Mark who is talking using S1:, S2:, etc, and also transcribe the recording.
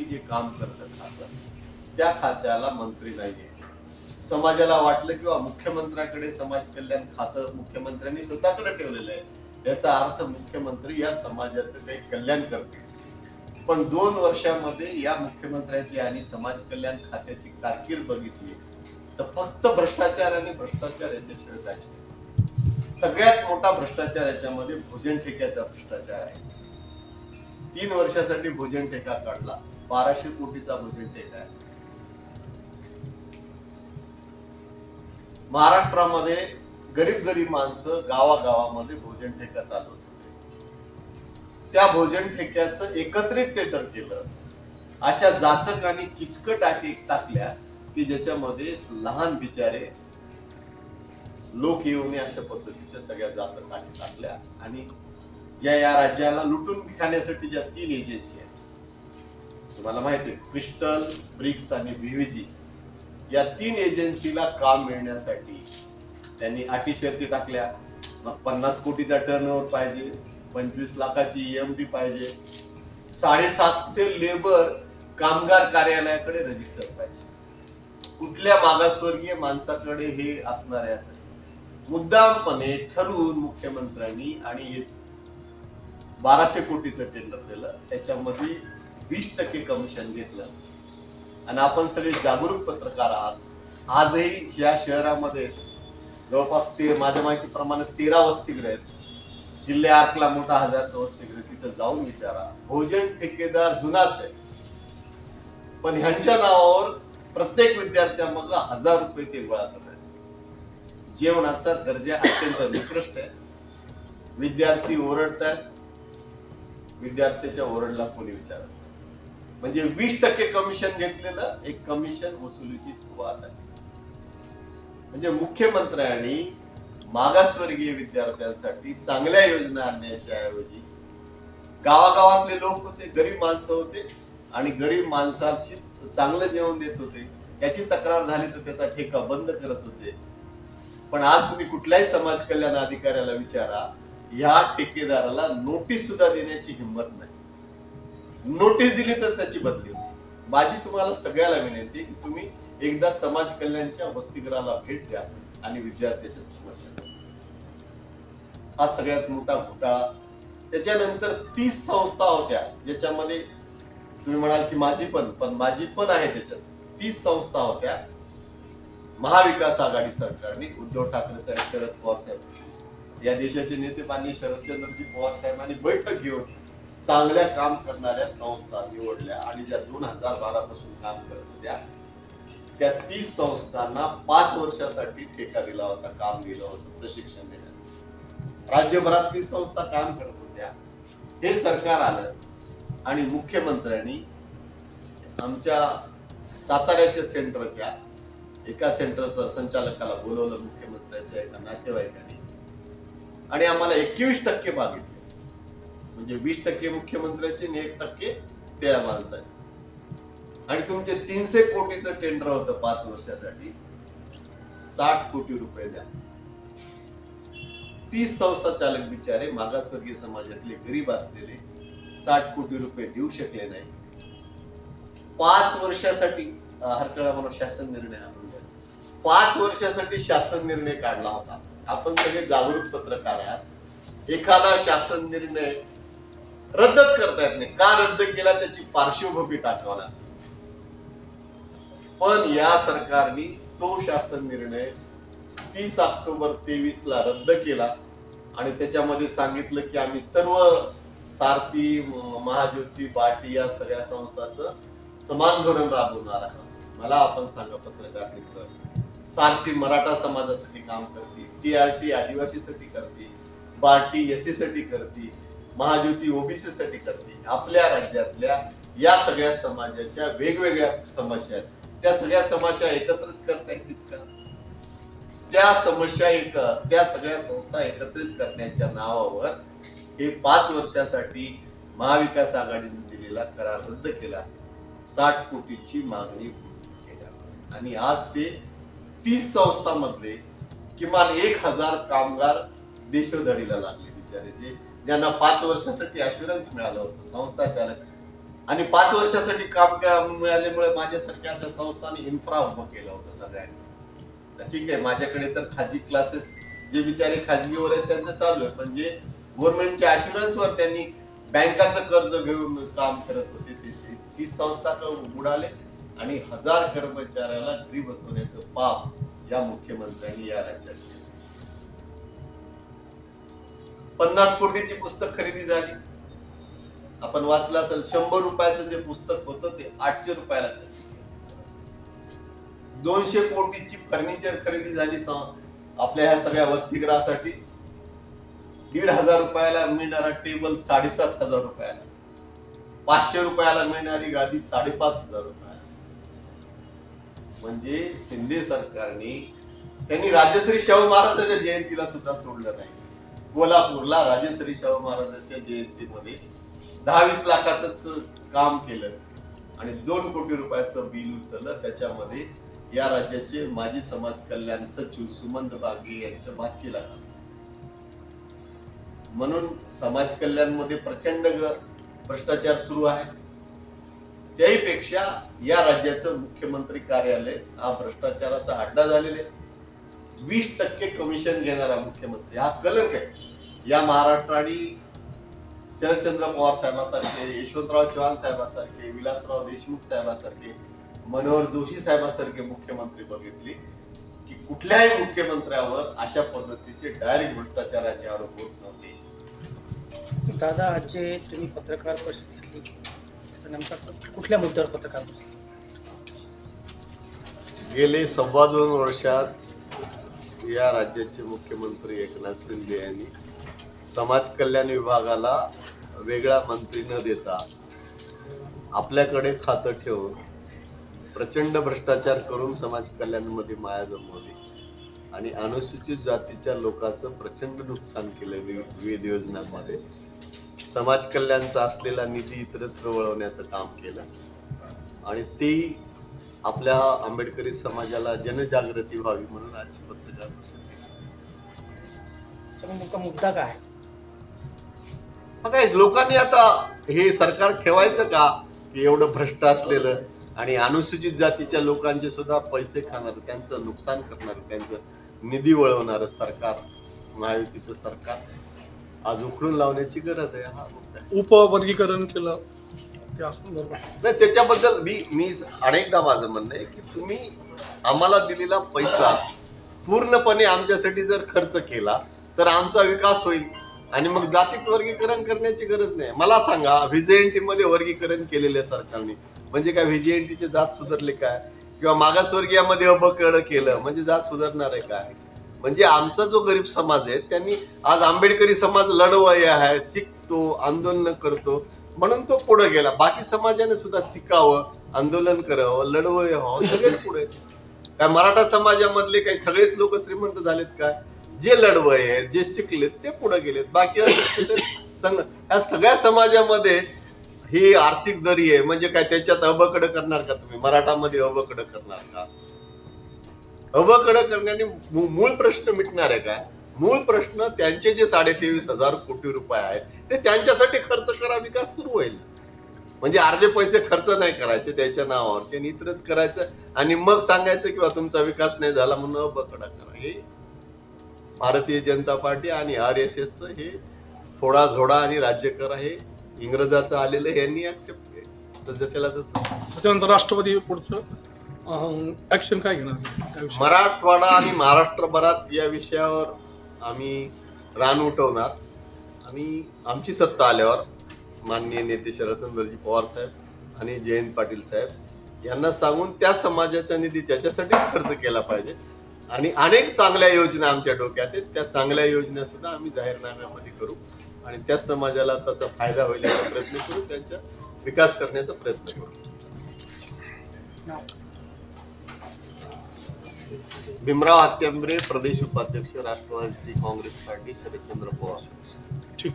S1: जे काम करतं खातं त्या खात्याला मंत्री नाहीये. समाजाला वाटलं किंवा मुख्यमंत्र्याकडे समाज कल्याण खातं मुख्यमंत्र्यांनी स्वतःकडे ठेवलेलं आहे, याचा अर्थ मुख्यमंत्री या समाजाचं काही कल्याण करतील. पण 2 वर्षामध्ये या मुख्यमंत्र्याची आणि समाज कल्याण खात्याची कारकीर्द बघितली तर फक्त भ्रष्टाचार आणि भ्रष्टाचार याच्याशिवाय काहीच नाही. सगळ्यात मोठा भ्रष्टाचार याच्यामध्ये भोजन ठेक्याचा भ्रष्टाचार आहे. 3 वर्षासाठी भोजन ठेका काढला, 1200 कोटीचा भोजन ठेका आहे. महाराष्ट्रामध्ये गरीब माणसं गावागावामध्ये भोजन ठेका चालवत होते. त्या भोजन ठेक्याचं एकत्रित टेंडर केलं. अशा जाचक आणि किचकट अटी टाकल्या की ज्याच्यामध्ये लहान बिचारे लोक येऊ नये अशा पद्धतीच्या सगळ्या जाचक अटी टाकल्या. आणि ज्या या राज्याला लुटून खाण्यासाठी ज्या 3 एजन्सी आहेत तुम्हाला माहिती आहे, क्रिस्टल, ब्रिक्स आणि बीव्हीजी, या 3 एजन्सीला काम मिळण्यासाठी त्यांनी अटी शर्ती टाकल्या. मग 50 कोटीचा टर्नओव्हर पाहिजे, 25 लाखाची ईएमडी पाहिजे, 750 लेबर कामगार कार्यालयाकडे रजिस्टर पाहिजे. कुठल्या मागासवर्गीय माणसाकडे हे असणार आहे असं मुद्दामपणे ठरवून मुख्यमंत्र्यांनी आणि 1200 कोटीचं टेंडर दिलं. त्याच्यामध्ये 20% कमिशन घेतलं. आणि आपण सगळे जागरूक पत्रकार आहात. आजही या शहरामध्ये जवळपास माझ्या माहितीप्रमाणे 13 वसतिगृह आहेत. जिल्हे आर्कला मोठा 1000चं वसतिगृह, तिथं जाऊन विचारा. भोजन ठेकेदार जुनाच आहे, पण ह्यांच्या नावावर प्रत्येक विद्यार्थ्यामधला 1000 रुपये ते गोळा करतात. जेवणाचा दर्जा अत्यंत निकृष्ट आहे. विद्यार्थी ओरडतात, विद्यार्थ्याच्या ओरडला कोणी विचारत. म्हणजे 20% कमिशन घेतलेलं एक कमिशन वसुलीची सुरुवात आहे. म्हणजे मुख्यमंत्र्यांनी मागासवर्गीय विद्यार्थ्यांसाठी चांगल्या योजना आणण्याच्या ऐवजी गावागावातले लोक होते, गरीब माणसं होते आणि गरीब माणसाची चांगलं जेवण देत होते, याची तक्रार झाली तर त्याचा ठेका बंद करत होते. पण आज तुम्ही कुठल्याही समाज कल्याण अधिकाऱ्याला विचारा, या ठेकेदाराला नोटीस सुद्धा देण्याची हिंमत नाही. नोटीस दिली तर त्याची बदली होती. माझी तुम्हाला सगळ्याला विनंती की तुम्ही एकदा समाज कल्याणच्या वसतिगृहाला भेट द्या आणि विद्यार्थ्याच्या समस्या. हा सगळ्यात मोठा घोटाळा. त्याच्यानंतर 30 संस्था होत्या ज्याच्यामध्ये तुम्ही म्हणाल की माझी पण आहे. त्याच्यात 30 संस्था होत्या. महाविकास आघाडी सरकारने, उद्धव ठाकरे साहेब, शरद पवार साहेब, या देशाचे नेते माननीय शरदचंद्रजी पवार साहेबांनी बैठक घेऊन चांगल्या काम करणाऱ्या संस्था निवडल्या आणि ज्या 2012 पासून काम करत होत्या त्या 30 संस्थांना 5 वर्षासाठी ठेका दिला होता, काम दिलं होतं प्रशिक्षण देण्याचं. राज्यभरात 30 संस्था काम करत होत्या. हे सरकार आलं आणि मुख्यमंत्र्यांनी आमच्या साताऱ्याच्या सेंटरच्या एका सेंटरच्या संचालकाला बोलवलं, मुख्यमंत्र्यांच्या एका नातेवाईकांनी, आणि आम्हाला 21% मागितले. म्हणजे 20% मुख्यमंत्र्याचे आणि 1% त्या माणसाचे. आणि तुमचे 300 कोटीचं टेंडर होतं 5 वर्षासाठी, 60 कोटी रुपये द्या. 30 संस्था चालक बिचारे मागासवर्गीय समाजातले गरीब असलेले 60 कोटी रुपये देऊ शकले नाही. 5 वर्षासाठी हरकळा म्हणून शासन निर्णय आणून 5 वर्षासाठी शासन निर्णय काढला होता. आपण सगळे जागरूक पत्रकार आहात. एखादा शासन निर्णय रद्दच करता येत नाही. का रद्द केला त्याची पार्श्वभूमी टाकावी लागते. पण या सरकारने तो शासन निर्णय 30 ऑक्टोबर 23 ला रद्द केला आणि त्याच्यामध्ये सांगितलं की आम्ही सर्व सारथी, महाज्योती, बार्टी या सगळ्या संस्थांचं समान धोरण राबवणार आहोत. मला आपण सांगा पत्रकार मित्र, सारथी मराठा समाजासाठी काम करते, टीआरटी आदिवासीसाठी करते, बार्टी एससी साठी करते, महाज्योती ओबीसी साठी करते. आपल्या राज्यातल्या या सगळ्या समाजाच्या वेगवेगळ्या समस्या आहेत, त्या सगळ्या समस्या एकत्रित करता येतील का? त्या सगळ्या संस्था एकत्रित करण्याच्या नावावर हे 5 वर्षासाठी महाविकास आघाडीने दिलेला करार रद्द केला. 60 कोटीची मागणी केली आणि आज ते 30 संस्थांमधले किमान 1000 कामगार देशोधडीला लागले बिचारे, ज्यांना 5 वर्षासाठी ऍश्युरन्स मिळालं होतं. संस्था चालक आणि 5 वर्षासाठी काम मिळाल्यामुळे माझ्यासारख्या अशा संस्थांनी इन्फ्रा उभं केलं होतं सगळ्यांनी. तर ठीक आहे, माझ्याकडे तर खाजगी क्लासेस जे बिचारे खाजगीवर आहेत त्यांचं चालू आहे, पण जे गव्हर्नमेंटच्या अश्युरन्सवर त्यांनी बँकाचं कर्ज घेऊन काम करत होते ती संस्था बुडाले आणि 1000 कर्मचाऱ्याला घरी बसवण्याचं पाप या मुख्यमंत्र्यांनी या राज्यात केलं. 50 कोटीची पुस्तक खरेदी झाली. आपण वाचलं असेल, 100 रुपयाचं जे पुस्तक होतं ते 800 रुपयाला खरेदी केलं. 200 कोटीची फर्निचर खरेदी झाली आपल्या ह्या सगळ्या वसतिगृहासाठी. 1500 रुपयाला मिळणारा टेबल 7500 रुपयाला, 500 रुपयाला मिळणारी गादी 5500 रुपयाला. म्हणजे शिंदे सरकारने त्यांनी राजश्री शाहू महाराजांच्या जयंतीला सुद्धा सोडलं नाही. कोल्हापूरला राजश्री शाहू महाराजांच्या जयंतीमध्ये 10-20 लाखाच काम केलं आणि 2 कोटी रुपयाचं बिल उचललं. त्याच्यामध्ये या राज्याचे माजी समाज कल्याण सचिव सुमंत बागे यांच्या भाचीला. म्हणून समाज कल्याण मध्ये प्रचंड भ्रष्टाचार सुरू आहे. त्याही पेक्षा या राज्याचं मुख्यमंत्री कार्यालय हा भ्रष्टाचाराचा अड्डा झालेला आहे. 20% कमिशन घेणारा मुख्यमंत्री हा कलंक आहे. या महाराष्ट्राने शरदचंद्र पवार साहेबांसारखे, यशवंतराव चव्हाण साहेबांसारखे, विलासराव देशमुख साहेबांसारखे, मनोहर जोशी साहेबांसारखे मुख्यमंत्री बघितले की कुठल्याही मुख्यमंत्र्यावर अशा पद्धतीचे डायरेक्ट भ्रष्टाचाराचे आरोप होत नव्हते.
S2: दादा, आज जे तुम्ही पत्रकार परिषद घेतली त्याचा नेमका कुठल्या मुद्द्यावर पत्रकार परिषद?
S1: गेले 2.25 वर्षात या राज्याचे मुख्यमंत्री एकनाथ शिंदे यांनी समाज कल्याण विभागाला वेगळा मंत्री न देता आपल्याकडे खातं ठेवून प्रचंड भ्रष्टाचार करून समाज कल्याणमध्ये माया जमवली आणि अनुसूचित जातीच्या लोकांचं प्रचंड नुकसान केलं. विविध योजनांमध्ये समाज कल्याणचा असलेला निधी इतरत्र वळवण्याचं काम केलं आणि ते आपल्या आंबेडकरी समाजाला जनजागृती व्हावी म्हणून आजची पत्रकार परिषद.
S2: मुद्दा काय?
S1: काय लोकांनी आता हे सरकार ठेवायचं का की एवढं भ्रष्ट असलेलं आणि अनुसूचित जातीच्या लोकांचे सुद्धा पैसे खाणार, त्यांचं नुकसान करणार, त्यांचं निधी वळवणार सरकार, महायुतीचं सरकार आज उखडून लावण्याची गरज आहे. हा मुद्दा आहे.
S3: उपवर्गीकरण केलं
S1: नाही, त्याच्याबद्दल मी अनेकदा माझं म्हणणं आहे की तुम्ही आम्हाला दिलेला पैसा पूर्णपणे आमच्यासाठी जर खर्च केला तर आमचा विकास होईल आणि मग जातीत वर्गीकरण करण्याची गरज नाही. मला सांगा, व्हीजेएनटी मध्ये वर्गीकरण केलेले सरकारने म्हणजे काय? व्हीजेएनटीचे जात सुधारले काय? किंवा मागासवर्गीयामध्ये अबकड केलं म्हणजे जात सुधारणार आहे काय? म्हणजे आमचा जो गरीब समाज आहे त्यांनी आज आंबेडकरी समाज लढवय आहे, शिकतो, आंदोलन करतो म्हणून तो पुढे गेला. बाकी समाजाने सुद्धा शिकावं, आंदोलन करावं, लढवय व्हावं, सगळेच पुढे. काय मराठा समाजामधले काही सगळेच लोक श्रीमंत झालेत काय? जे लढवय आहेत, जे शिकलेत ते पुढे गेलेत. बाकी या सगळ्या समाजामध्ये ही आर्थिक दरी आहे म्हणजे काय? त्याच्यात अबकड करणार का तुम्ही? मराठामध्ये अबकड करणार का? अबकड करण्याने मूळ प्रश्न मिटणार आहे का? मूळ प्रश्न त्यांचे जे 23,500 कोटी रुपये आहेत ते त्यांच्यासाठी खर्च करा, विकास सुरू होईल. म्हणजे अर्धे पैसे खर्च नाही करायचे त्याच्या नावावर, ते इतरच करायचं आणि मग सांगायचं किंवा तुमचा विकास नाही झाला म्हणून अबकडा करा. हे भारतीय जनता पार्टी आणि RSSचं हे थोडा झोडा आणि राज्य करा हे इंग्रजाचं आलेलं यांनी ऍक्सेप्ट केलं. जशाला तसं.
S3: त्याच्यानंतर राष्ट्रवादी पुढचं ऍक्शन काय घेणार?
S1: मराठवाडा आणि महाराष्ट्रभरात या विषयावर आम्ही रान उठवणार आणि आमची सत्ता आल्यावर माननीय नेते शरदचंद्रजी पवार साहेब आणि जयंत पाटील साहेब यांना सांगून त्या समाजाचा निधी त्याच्यासाठीच खर्च केला पाहिजे आणि अनेक चांगल्या योजना आमच्या डोक्यात आहेत. त्या चांगल्या योजना सुद्धा आम्ही जाहीरनाम्यामध्ये करू आणि त्या समाजाला त्याचा फायदा होईल याचा प्रयत्न करू, त्यांचा विकास करण्याचा प्रयत्न करू. भीमराव हत्यांबरे, प्रदेश उपाध्यक्ष, राष्ट्रवादी काँग्रेस पार्टी, शरदचंद्र पवार.
S3: ठीक.